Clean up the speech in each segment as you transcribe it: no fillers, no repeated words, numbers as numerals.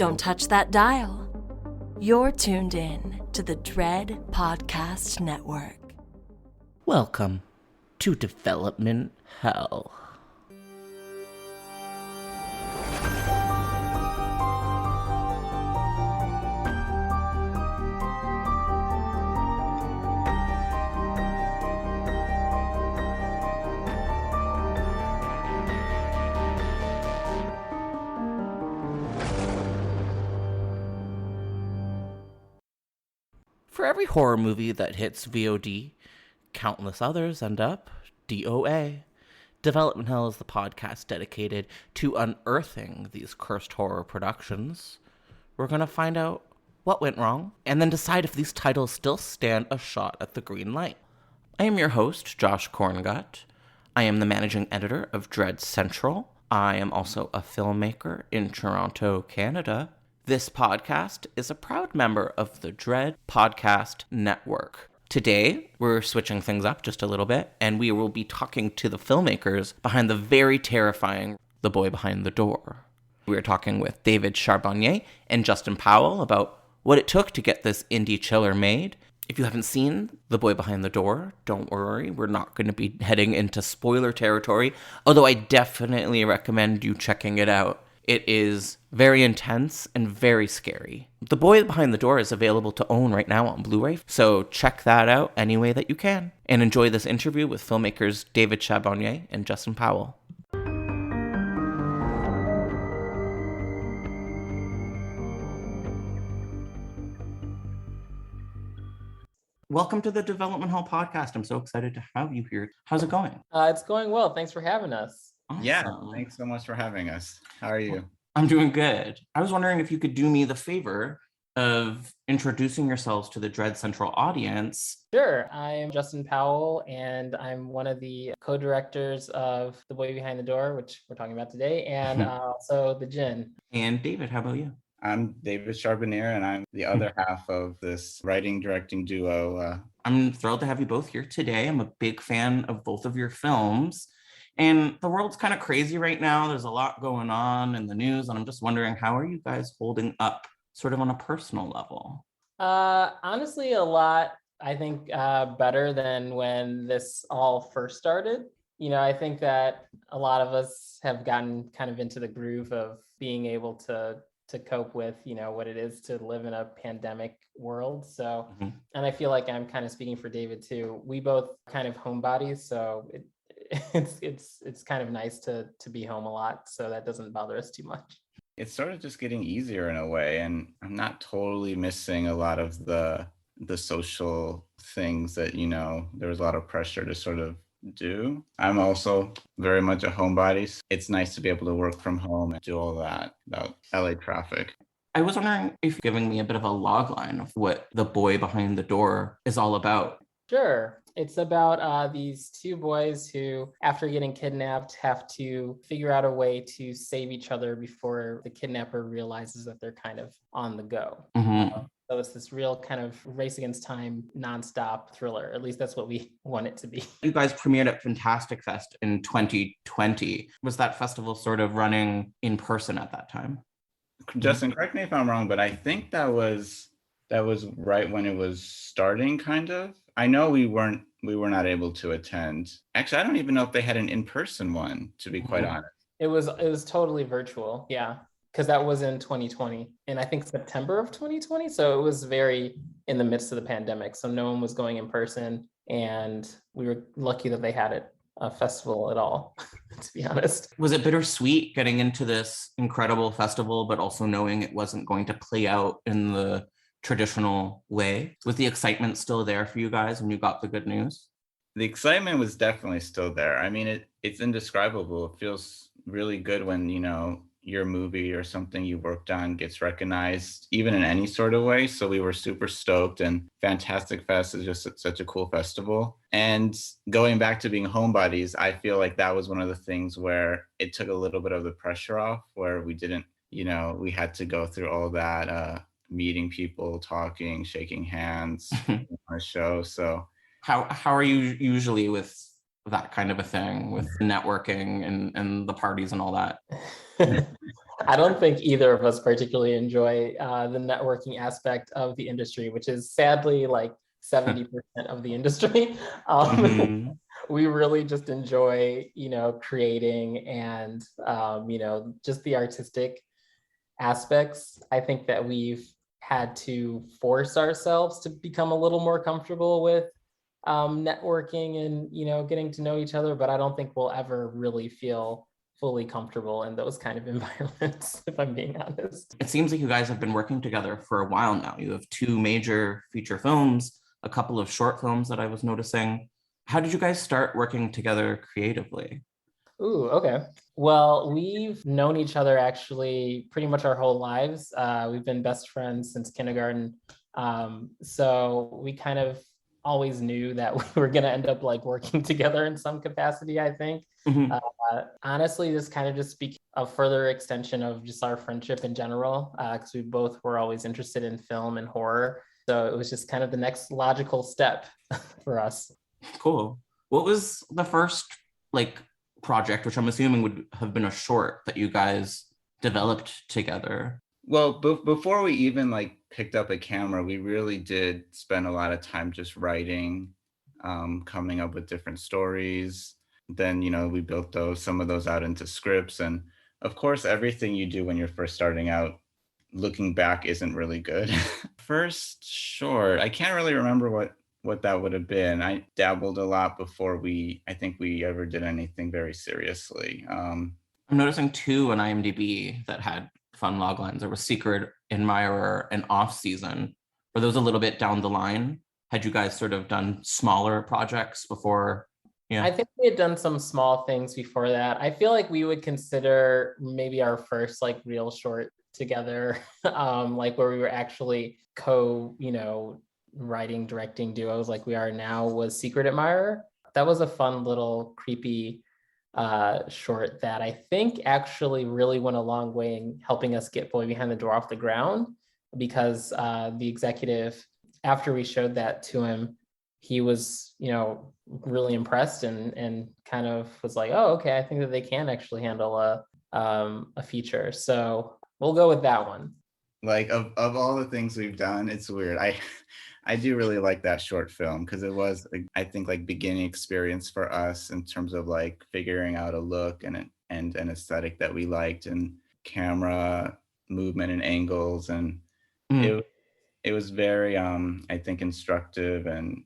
Don't touch that dial. You're tuned in to the Dread Podcast Network. Welcome to Development Hell. For every horror movie that hits VOD, countless others end up DOA. Development Hell is the podcast dedicated to unearthing these cursed horror productions. We're going to find out what went wrong, and then decide if these titles still stand a shot at the green light. I am your host, Josh Korngut. I am the managing editor of Dread Central. I am also a filmmaker in Toronto, Canada. This podcast is a proud member of the Dread Podcast Network. Today, we're switching things up just a little bit, and we will be talking to the filmmakers behind the very terrifying The Boy Behind the Door. We are talking with David Charbonier and Justin Powell about what it took to get this indie chiller made. If you haven't seen The Boy Behind the Door, don't worry, we're not going to be heading into spoiler territory, although I definitely recommend you checking it out. It is very intense and very scary. The Boy Behind the Door is available to own right now on Blu-ray, so check that out any way that you can. And enjoy this interview with filmmakers David Charbonier and Justin Powell. Welcome to the Development Hall podcast. I'm so excited to have you here. How's it going? It's going well. Thanks for having us. Awesome. Yeah, thanks so much for having us. How are you? I'm doing good. I was wondering if you could do me the favor of introducing yourselves to the Dread Central audience. Sure. I'm Justin Powell, and I'm one of the co-directors of The Boy Behind the Door, which we're talking about today, and also the DJINN. And David, how about you? I'm David Charbonier, and I'm the other half of this writing-directing duo. I'm thrilled to have you both here today. I'm a big fan of both of your films. And the world's kind of crazy right now. There's a lot going on in the news, and I'm just wondering, how are you guys holding up sort of on a personal level? Honestly, a lot, I think, better than when this all first started. You know, I think that a lot of us have gotten kind of into the groove of being able to cope with, you know, what it is to live in a pandemic world. So, and I feel like I'm kind of speaking for David too. We both kind of homebodies, so it's kind of nice to be home a lot, so that doesn't bother us too much. It's sort of just getting easier in a way, and I'm not totally missing a lot of the social things that, you know, there was a lot of pressure to sort of do. I'm also very much a homebody. It's nice to be able to work from home and do all that without LA traffic. I was wondering if you're giving me a bit of a log line of what The Boy Behind the Door is all about. Sure. It's about these two boys who, after getting kidnapped, have to figure out a way to save each other before the kidnapper realizes that they're kind of on the go. So it's this real kind of race against time, nonstop thriller. At least that's what we want it to be. You guys premiered at Fantastic Fest in 2020. Was that festival sort of running in person at that time? Justin, correct me if I'm wrong, but I think that was right when it was starting, kind of. I know we were not able to attend. Actually, I don't even know if they had an in-person one, to be quite honest. It was totally virtual, yeah, because that was in 2020, and I think September of 2020. So it was very in the midst of the pandemic. So no one was going in person, and we were lucky that they had a festival at all, to be honest. Was it bittersweet getting into this incredible festival, but also knowing it wasn't going to play out in the traditional way? Was the excitement still there for you guys when you got the good news? The excitement was definitely still there. I mean, it's indescribable. It feels really good when, you know, your movie or something you worked on gets recognized, even in any sort of way. So we were super stoked, and Fantastic Fest is just such a cool festival. And going back to being homebodies, I feel like that was one of the things where it took a little bit of the pressure off, where we didn't, you know, we had to go through all that, meeting people, talking, shaking hands on a show. So how are you usually with that kind of a thing, with networking and the parties and all that? I don't think either of us particularly enjoy the networking aspect of the industry, which is sadly like 70% of the industry. Mhm. We really just enjoy, creating and, just the artistic aspects. I think that we've had to force ourselves to become a little more comfortable with networking and, getting to know each other, but I don't think we'll ever really feel fully comfortable in those kind of environments, if I'm being honest. It seems like you guys have been working together for a while now. You have 2 major feature films, a couple of short films that I was noticing. How did you guys start working together creatively? Ooh, okay. Well, we've known each other actually pretty much our whole lives. We've been best friends since kindergarten. So we kind of always knew that we were going to end up like working together in some capacity, I think. Mhm. Honestly, this kind of just became a further extension of just our friendship in general, because we both were always interested in film and horror. So it was just kind of the next logical step for us. Cool. What was the first like project, which I'm assuming would have been a short that you guys developed together? Well, before we even like picked up a camera, we really did spend a lot of time just writing, coming up with different stories. Then, we built some of those out into scripts. And of course, everything you do when you're first starting out, looking back, isn't really good. First short, I can't really remember what that would have been. I dabbled a lot before I think we ever did anything very seriously. I'm noticing 2 on IMDb that had fun loglines. There was Secret Admirer and Off Season. Were those a little bit down the line? Had you guys sort of done smaller projects before? Yeah. I think we had done some small things before that. I feel like we would consider maybe our first like real short together, like where we were actually writing, directing duos like we are now, was Secret Admirer. That was a fun little creepy short that I think actually really went a long way in helping us get Boy Behind the Door off the ground, because the executive, after we showed that to him, he was, really impressed and kind of was like, oh, okay, I think that they can actually handle a feature. So we'll go with that one. Like of all the things we've done, it's weird. I do really like that short film because it was, I think, like beginning experience for us in terms of like figuring out a look and an aesthetic that we liked, and camera movement and angles, and it was very I think instructive, and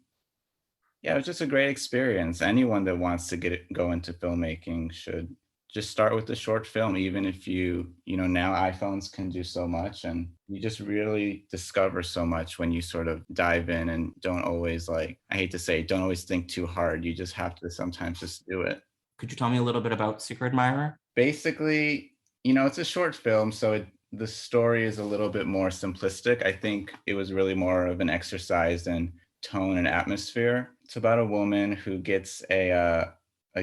yeah, it was just a great experience. Anyone that wants to go into filmmaking should just start with the short film, even if now iPhones can do so much, and you just really discover so much when you sort of dive in and don't always, like, I hate to say, don't always think too hard. You just have to sometimes just do it. Could you tell me a little bit about Secret Admirer? Basically, it's a short film, so the story is a little bit more simplistic. I think it was really more of an exercise in tone and atmosphere. It's about a woman who gets a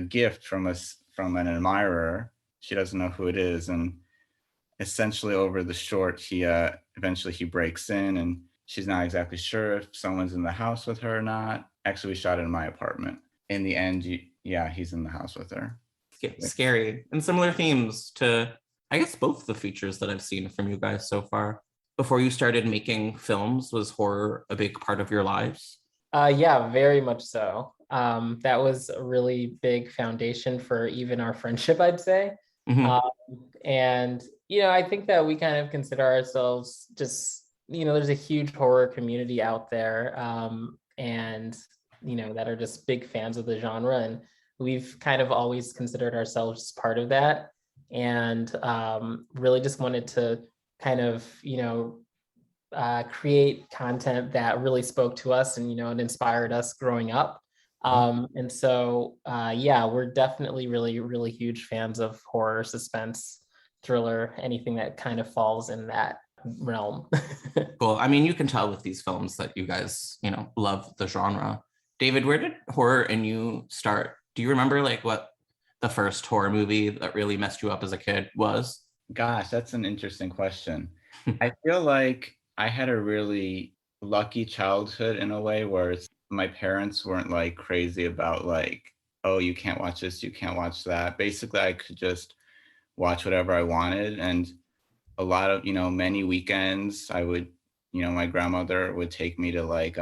gift from an admirer. She doesn't know who it is, and essentially over the short, he eventually he breaks in, and she's not exactly sure if someone's in the house with her or not. Actually, we shot it in my apartment. In the end, he's in the house with her. Scary, and similar themes to, I guess, both the features that I've seen from you guys so far. Before you started making films, was horror a big part of your lives? Yeah, very much so. That was a really big foundation for even our friendship, I'd say. Mhm. And, I think that we kind of consider ourselves just, there's a huge horror community out there, and, that are just big fans of the genre. And we've kind of always considered ourselves part of that, and really just wanted to kind of, create content that really spoke to us and, and inspired us growing up. And so, we're definitely really, really huge fans of horror, suspense, thriller, anything that kind of falls in that realm. Cool. I mean, you can tell with these films that you guys, love the genre. David, where did horror in you start? Do you remember like what the first horror movie that really messed you up as a kid was? Gosh, that's an interesting question. I feel like I had a really lucky childhood in a way where my parents weren't like crazy about like, oh, you can't watch this, you can't watch that. Basically, I could just watch whatever I wanted. And a lot of, many weekends I would, my grandmother would take me to like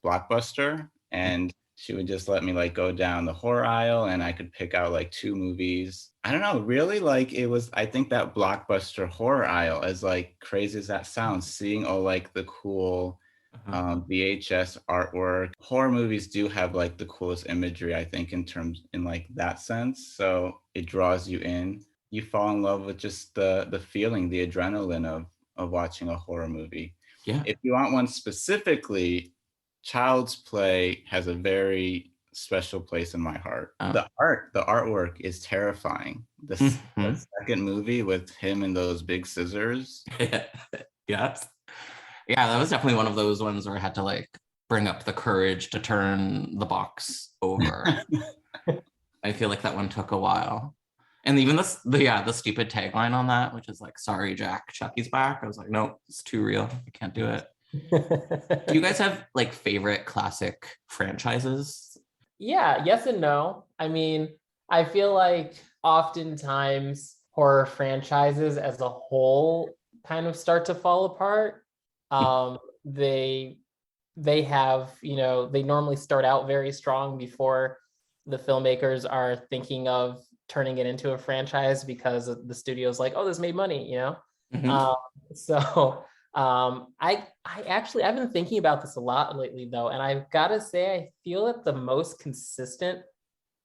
Blockbuster, and she would just let me like go down the horror aisle and I could pick out like two movies. I don't know, really, like it was, I think that Blockbuster horror aisle, as like crazy as that sounds, seeing all like the cool VHS artwork. Horror movies do have like the coolest imagery, I think, in like that sense. So it draws you in. You fall in love with just the feeling, the adrenaline of watching a horror movie. Yeah. If you want one specifically, Child's Play has a very special place in my heart. Oh. The artwork is terrifying. The second movie with him and those big scissors. Yes. Yeah, that was definitely one of those ones where I had to like bring up the courage to turn the box over. I feel like that one took a while. And even the stupid tagline on that, which is like, "Sorry, Jack, Chucky's back." I was like, no, it's too real. I can't do it. Do you guys have like favorite classic franchises? Yeah, yes and no. I mean, I feel like oftentimes horror franchises as a whole kind of start to fall apart. They have, they normally start out very strong before the filmmakers are thinking of turning it into a franchise, because the studio's like, oh, this made money, So I've been thinking about this a lot lately though, and I've got to say I feel that the most consistent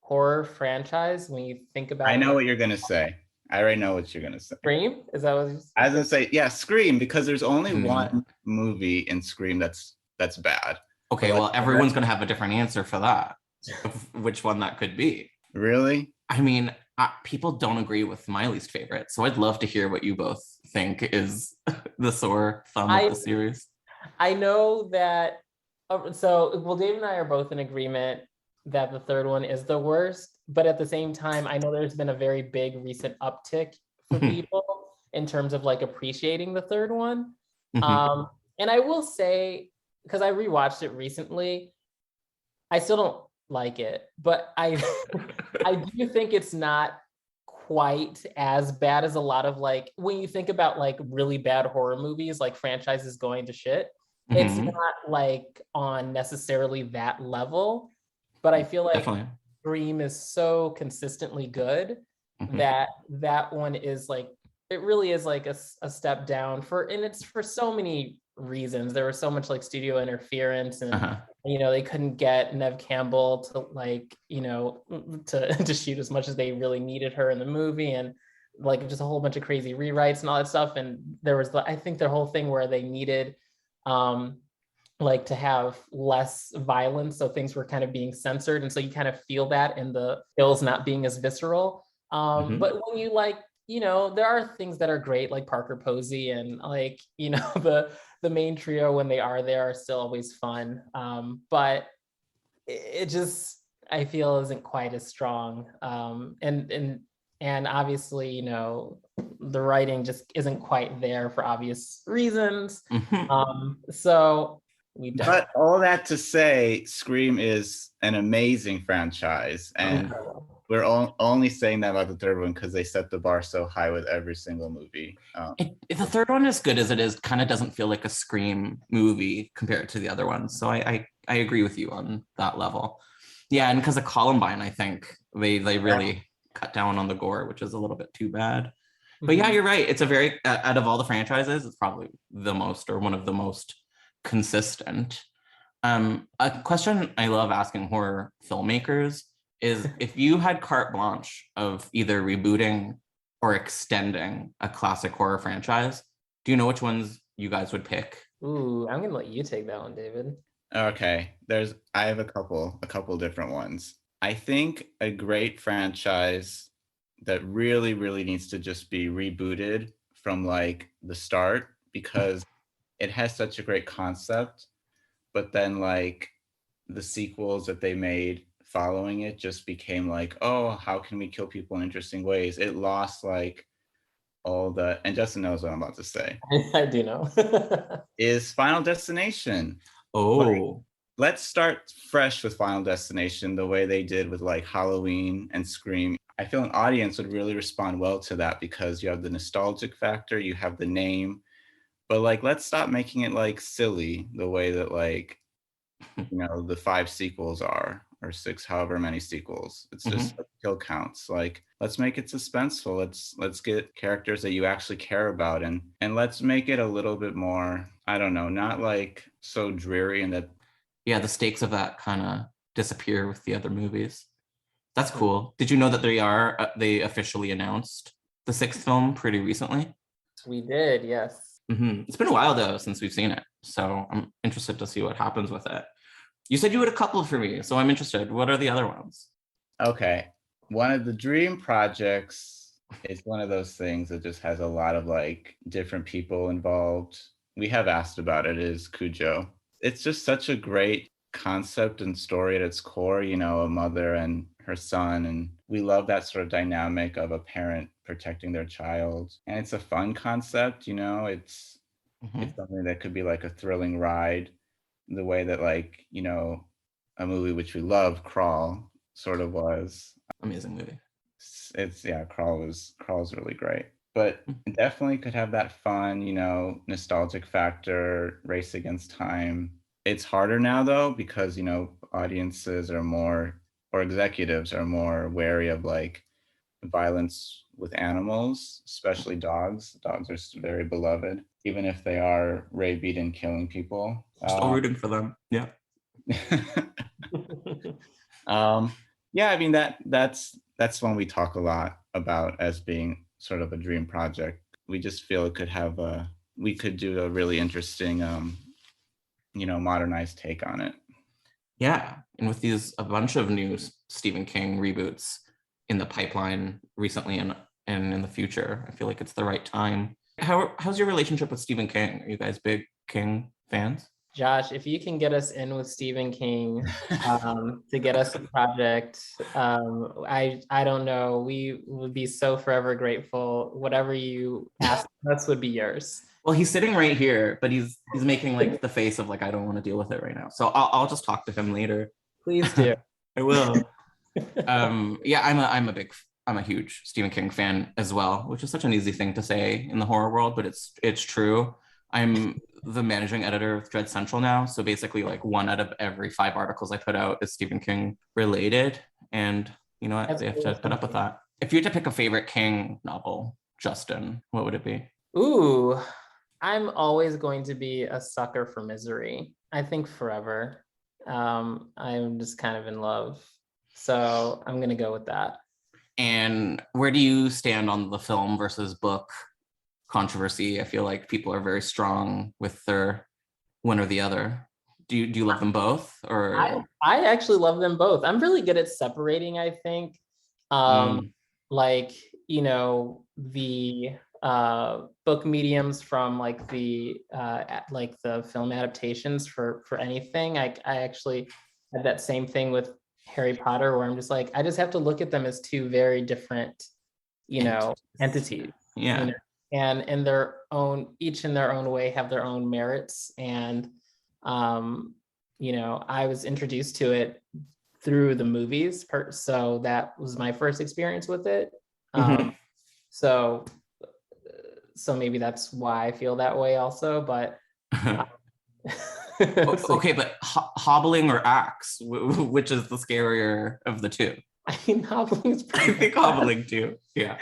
horror franchise, when you think about, I know what you're gonna say. I already know what you're gonna say. Scream? Is that what I was gonna say? Yeah, Scream, because there's only one movie in Scream that's bad. Okay, well, everyone's gonna have a different answer for that. Which one that could be? Really? I mean, people don't agree with my least favorite, so I'd love to hear what you both think is the sore thumb of the series. I know that. Dave and I are both in agreement that the third one is the worst, but at the same time, I know there's been a very big recent uptick for people in terms of like appreciating the third one. And I will say, because I rewatched it recently, I still don't like it, but I do think it's not quite as bad as a lot of, like, when you think about like really bad horror movies, like franchises going to shit, it's not like on necessarily that level, but I feel like Definitely. Scream is so consistently good that one is like, it really is like a step down and it's for so many reasons. There was so much like studio interference, and they couldn't get Neve Campbell to like, to shoot as much as they really needed her in the movie, and like just a whole bunch of crazy rewrites and all that stuff. And there was I think the whole thing where they needed like to have less violence, so things were kind of being censored, and so you kind of feel that in the kills not being as visceral. But when you like, there are things that are great, like Parker Posey, and like, the main trio, when they are there, are still always fun. But it just, I feel, isn't quite as strong. And obviously, the writing just isn't quite there for obvious reasons. So we don't. But all that to say, Scream is an amazing franchise, and we're only saying that about the third one because they set the bar so high with every single movie. The third one, as good as it is, kind of doesn't feel like a Scream movie compared to the other ones. So I agree with you on that level. Yeah, and because of Columbine, I think they really cut down on the gore, which is a little bit too bad. But yeah, you're right. It's a very, out of all the franchises, it's probably the most, or one of the most consistent. A question I love asking horror filmmakers is, if you had carte blanche of either rebooting or extending a classic horror franchise, do you know which ones you guys would pick? Ooh, I'm gonna let you take that one, David. Okay, I have a couple different ones. I think a great franchise that really, really needs to just be rebooted from like the start, because it has such a great concept, but then like the sequels that they made following it just became like, oh, how can we kill people in interesting ways? It lost like all the, and Justin knows what I'm about to say. I do know. Is Final Destination. Oh, like, let's start fresh with Final Destination the way they did with like Halloween and Scream. I feel an audience would really respond well to that because you have the nostalgic factor, you have the name, but like, let's stop making it like silly the way that like, the 5 sequels are, or 6, however many sequels. It's just kill counts. Like, let's make it suspenseful. Let's get characters that you actually care about, and let's make it a little bit more, I don't know, not like so dreary and that. Yeah, the stakes of that kind of disappear with the other movies. That's cool. Did you know that they officially announced the 6th film pretty recently? We did, yes. It's been a while though since we've seen it, so I'm interested to see what happens with it. You said you had a couple for me, so I'm interested. What are the other ones? Okay, one of the dream projects is one of those things that just has a lot of like different people involved. We have asked about it, is Cujo. It's just such a great concept and story at its core, a mother and her son, and we love that sort of dynamic of a parent protecting their child, and it's a fun concept. It's something that could be like a thrilling ride, the way that like a movie which we love, Crawl, sort of was. Amazing movie. Crawl's really great, but it definitely could have that fun nostalgic factor, race against time. It's harder now though because audiences are more, or executives are more wary of like violence with animals, especially dogs. Dogs are very beloved, even if they are rabied and killing people. Still rooting for them. Yeah. Yeah, I mean that's one we talk a lot about as being sort of a dream project. We just feel it could have we could do a really interesting modernized take on it. Yeah, and with a bunch of new Stephen King reboots in the pipeline recently and in the future, I feel like it's the right time. How's your relationship with Stephen King? Are you guys big King fans? Josh, if you can get us in with Stephen King to get us a project, I don't know. We would be so forever grateful. Whatever you ask us would be yours. Well, he's sitting right here, but he's making like the face of like, I don't want to deal with it right now. So I'll just talk to him later. Please do. I will. Yeah, I'm a huge Stephen King fan as well, which is such an easy thing to say in the horror world, but it's true. I'm the managing editor of Dread Central now, so basically like 1 out of every 5 articles I put out is Stephen King related, and they have to put up with that. If you had to pick a favorite King novel, Justin, what would it be? Ooh, I'm always going to be a sucker for misery. I think forever. I'm just kind of in love, so I'm gonna go with that. And where do you stand on the film versus book controversy? I feel like people are very strong with their one or the other. Do you love them both? Or I actually love them both. I'm really good at separating, I think. Like, the book mediums from like the film adaptations for anything. I actually had that same thing with Harry Potter, where I'm just like, I just have to look at them as 2 very different, entities. Yeah. And in their own, each in their own way, have their own merits. And I was introduced to it through the movies, so that was my first experience with it. So maybe that's why I feel that way also, but okay, but hobbling or axe, which is the scarier of the 2? I mean, hobbling is pretty I think hobbling too. Yeah.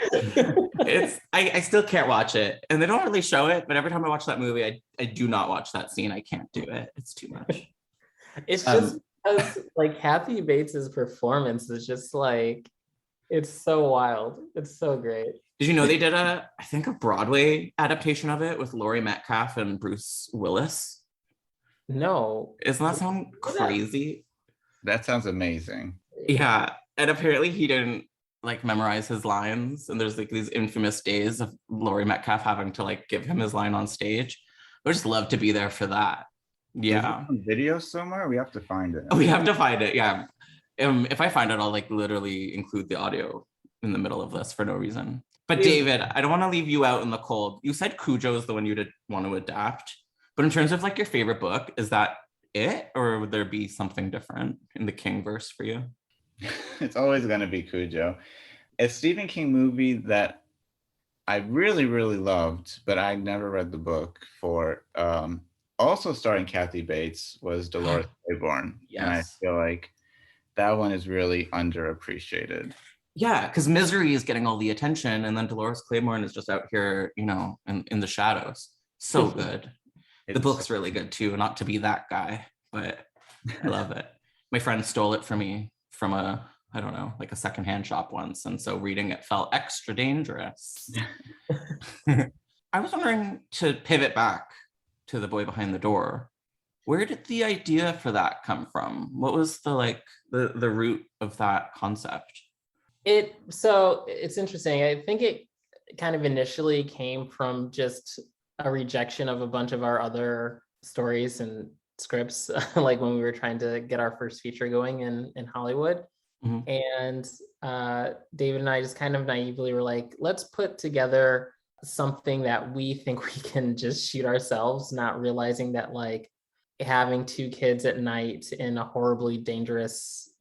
I still can't watch it, and they don't really show it, but every time I watch that movie, I do not watch that scene. I can't do it. It's too much. It's just because like Kathy Bates's performance is just like, it's so wild. It's so great. Did you know they did I think a Broadway adaptation of it with Laurie Metcalf and Bruce Willis? No. Doesn't that sound crazy? That sounds amazing. Yeah. And apparently he didn't like memorize his lines. And there's like these infamous days of Laurie Metcalf having to like give him his line on stage. I would just love to be there for that. Yeah. Is it on video somewhere? We have to find it. We have to find it. Yeah. If I find it, I'll like literally include the audio in the middle of this for no reason. But David, I don't want to leave you out in the cold. You said Cujo is the one you'd want to adapt. But in terms of like your favorite book, is that it? Or would there be something different in the King verse for you? It's always going to be Cujo. a Stephen King movie that I really, really loved, but I never read the book for, also starring Kathy Bates, was Dolores Claiborne. And I Yes. feel like that one is really underappreciated. Yeah, because Misery is getting all the attention, and then Dolores Claiborne is just out here, you know, in the shadows. So good. The book's really good too, not to be that guy, but I love it. My friend stole it from me from I don't know, like a secondhand shop once. And so reading it felt extra dangerous. I was wondering, to pivot back to The Boy Behind the Door, where did the idea for that come from? What was the root of that concept? So it's interesting. I think it kind of initially came from just a rejection of a bunch of our other stories and scripts, like when we were trying to get our first feature going in Hollywood. Mhm. And David and I just kind of naively were like, let's put together something that we think we can just shoot ourselves, not realizing that like having two kids at night in a horribly dangerous,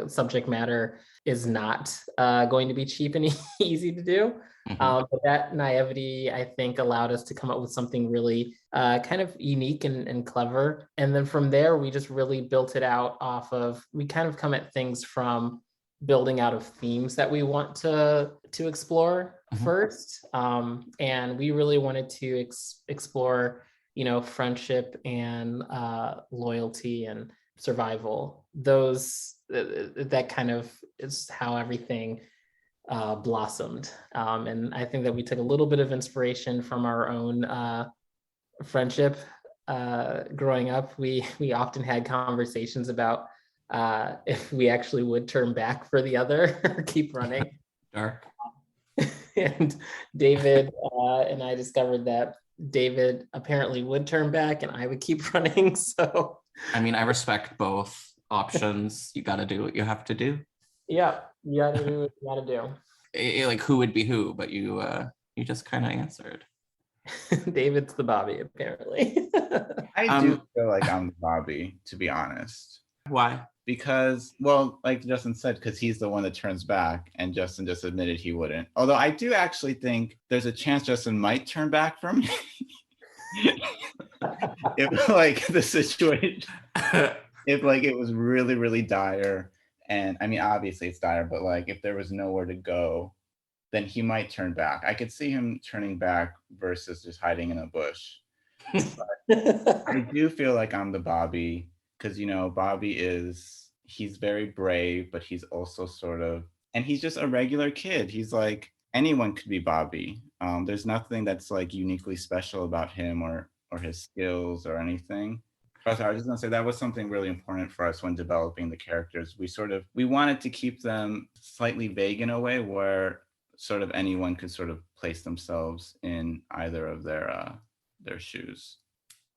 subject matter is not going to be cheap and easy to do. But that naivety, I think, allowed us to come up with something really kind of unique and clever. And then from there, we just really built it out off of, we kind of come at things from building out of themes that we want to explore first. And we really wanted to explore, friendship and loyalty and survival. That kind of is how everything blossomed. And I think that we took a little bit of inspiration from our own friendship. Growing up, we often had conversations about if we actually would turn back for the other or keep running. Dark. And David and I discovered that David apparently would turn back and I would keep running. So I mean, I respect both options. You got to do what you have to do. Yeah, you gotta do what you gotta do. Like who would be who, but you just kind of answered. David's the Bobby, apparently. I do feel like I'm the Bobby, to be honest. Why? Because, well, like Justin said, because he's the one that turns back, and Justin just admitted he wouldn't. Although I do actually think there's a chance Justin might turn back from me. If like the situation, if like it was really, really dire, and I mean, obviously it's dire, but like if there was nowhere to go, then he might turn back. I could see him turning back versus just hiding in a bush. But I do feel like I'm the Bobby, because Bobby he's very brave, but he's also and he's just a regular kid. He's like, anyone could be Bobby. There's nothing that's like uniquely special about him or his skills or anything. But I was just gonna say that was something really important for us when developing the characters. We wanted to keep them slightly vague in a way where sort of anyone could sort of place themselves in either of their shoes.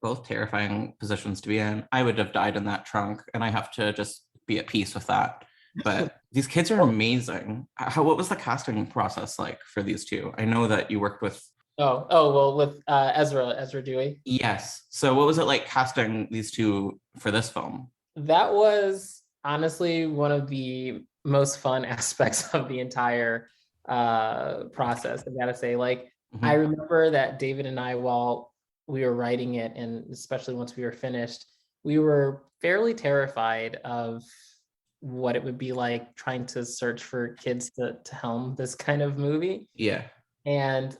Both terrifying positions to be in. I would have died in that trunk, and I have to just be at peace with that. But these kids are amazing. What was the casting process like for these two? I know that you worked with with Ezra Dewey. Yes. So what was it like casting these two for this film? That was honestly one of the most fun aspects of the entire process. I gotta say, I remember that David and I, while we were writing it, and especially once we were finished, we were fairly terrified of what it would be like trying to search for kids to helm this kind of movie. Yeah. And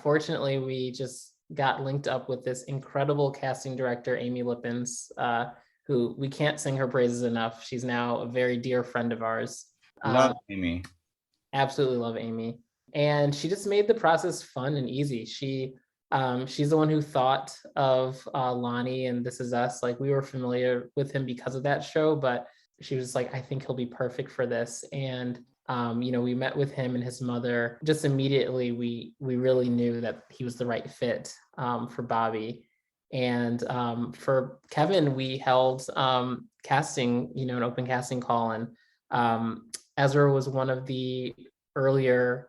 fortunately, we just got linked up with this incredible casting director, Amy Lippens, who we can't sing her praises enough. She's now a very dear friend of ours. Love Amy. Absolutely love Amy. And she just made the process fun and easy. She's the one who thought of Lonnie and This Is Us. Like, we were familiar with him because of that show, but she was like, I think he'll be perfect for this. And we met with him and his mother. Just immediately, we really knew that he was the right fit for Bobby. And for Kevin, we held casting, an open casting call. And Ezra was one of the earlier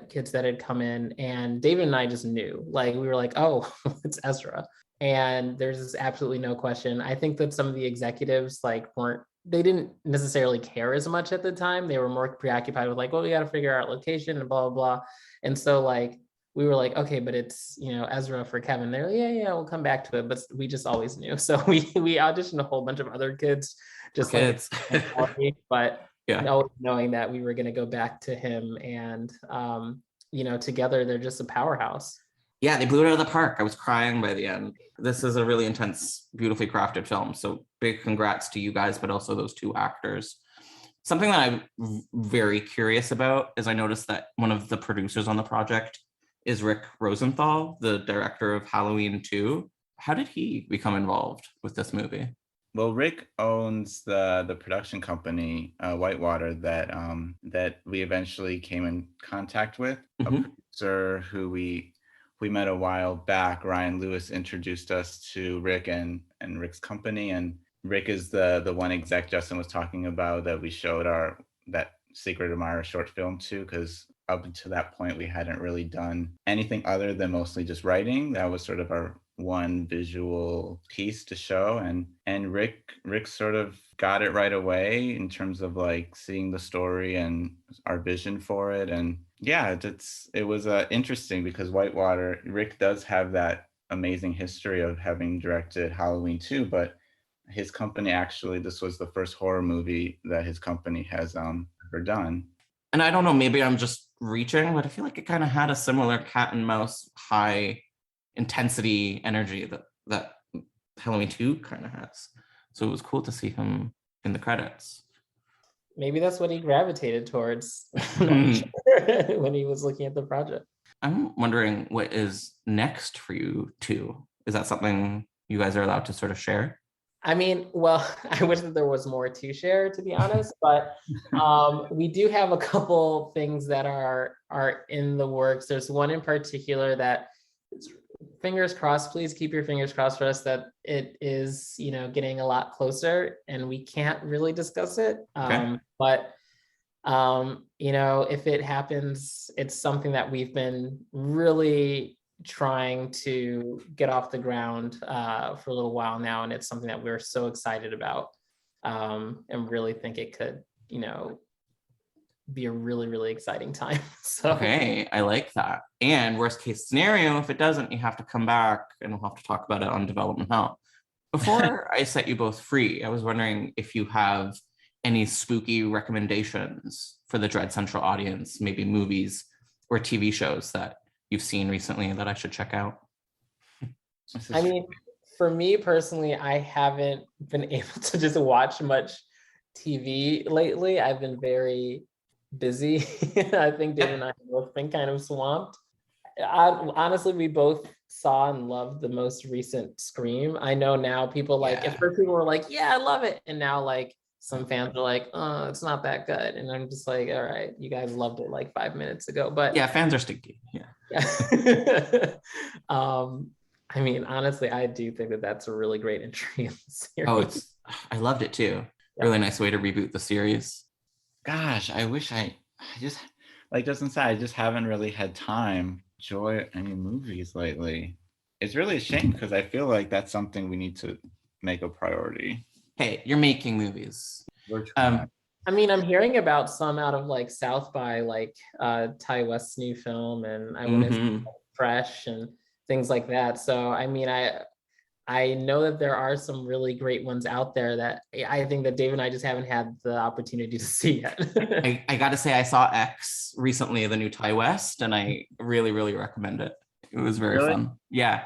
kids that had come in, and David and I just knew, we were like, oh, it's Ezra. And there's absolutely no question. I think that some of the executives weren't they didn't necessarily care as much at the time. They were more preoccupied with like, well, we got to figure out location and blah, blah, blah. And so like, we were like, okay, but it's, Ezra for Kevin. They're like, yeah, we'll come back to it. But we just always knew. So we auditioned a whole bunch of other kids, just Kids. like, but Yeah. knowing that we were going to go back to him, and, together they're just a powerhouse. Yeah, they blew it out of the park. I was crying by the end. This is a really intense, beautifully crafted film. So big congrats to you guys, but also those two actors. Something that I'm very curious about is I noticed that one of the producers on the project is Rick Rosenthal, the director of Halloween 2. How did he become involved with this movie? Well, Rick owns the production company, Whitewater, that we eventually came in contact with. A producer who we met a while back, Ryan Lewis, introduced us to Rick and Rick's company. And Rick is the one exec Justin was talking about that we showed that Secret Admirer short film to, because up until that point we hadn't really done anything other than mostly just writing. That was sort of our one visual piece to show, and Rick sort of got it right away in terms of like seeing the story and our vision for it. And yeah, it was interesting because Whitewater, Rick does have that amazing history of having directed Halloween 2, but his company, actually, this was the first horror movie that his company has ever done. And I don't know, maybe I'm just reaching, but I feel like it kind of had a similar cat and mouse high intensity energy that Halloween 2 kind of has. So it was cool to see him in the credits. Maybe that's what he gravitated towards when he was looking at the project. I'm wondering what is next for you two. Is that something you guys are allowed to sort of share? I mean, well, I wish that there was more to share, to be honest, but we do have a couple things that are in the works. There's one in particular that, fingers crossed, please keep your fingers crossed for us, that it is, getting a lot closer, and we can't really discuss it. Okay. But if it happens, it's something that we've been really trying to get off the ground for a little while now, and it's something that we're so excited about, and really think it could be a really, really exciting time. So okay, I like that. And worst case scenario, if it doesn't, you have to come back and we'll have to talk about it on Development Hell. Before I set you both free, I was wondering if you have any spooky recommendations for the Dread Central audience, maybe movies or TV shows that you've seen recently that I should check out. I mean, for me personally, I haven't been able to just watch much TV lately. I've been very busy. I think Dave and I have both been kind of swamped. Honestly, we both saw and loved the most recent Scream. I know now people at first people were like, yeah, I love it. And now like some fans are like, oh, it's not that good. And I'm just like, all right, you guys loved it like 5 minutes ago. But yeah, fans are stinky. Yeah. I mean, honestly, I do think that that's a really great entry in the series. I loved it too. Yeah. Really nice way to reboot the series. Gosh, I wish I just, like Justin said, I just haven't really had time to enjoy any movies lately. It's really a shame because I feel like that's something we need to make a priority. Hey, you're making movies. I mean, I'm hearing about some out of like South by, like Ty West's new film, and I want to Fresh and things like that. So I mean, I know that there are some really great ones out there that I think that Dave and I just haven't had the opportunity to see yet. I got to say, I saw X recently, the new Ty West, and I really, really recommend it. It was very fun. Yeah.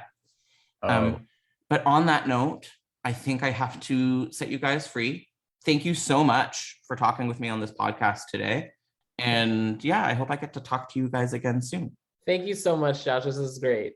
But on that note, I think I have to set you guys free. Thank you so much for talking with me on this podcast today. And yeah, I hope I get to talk to you guys again soon. Thank you so much, Josh. This is great.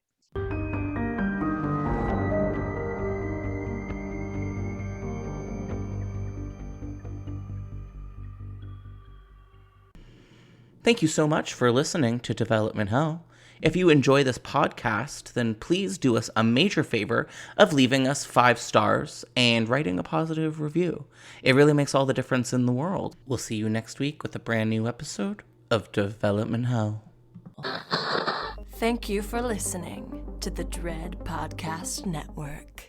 Thank you so much for listening to Development Hell. If you enjoy this podcast, then please do us a major favor of leaving us 5 stars and writing a positive review. It really makes all the difference in the world. We'll see you next week with a brand new episode of Development Hell. Thank you for listening to the Dread Podcast Network.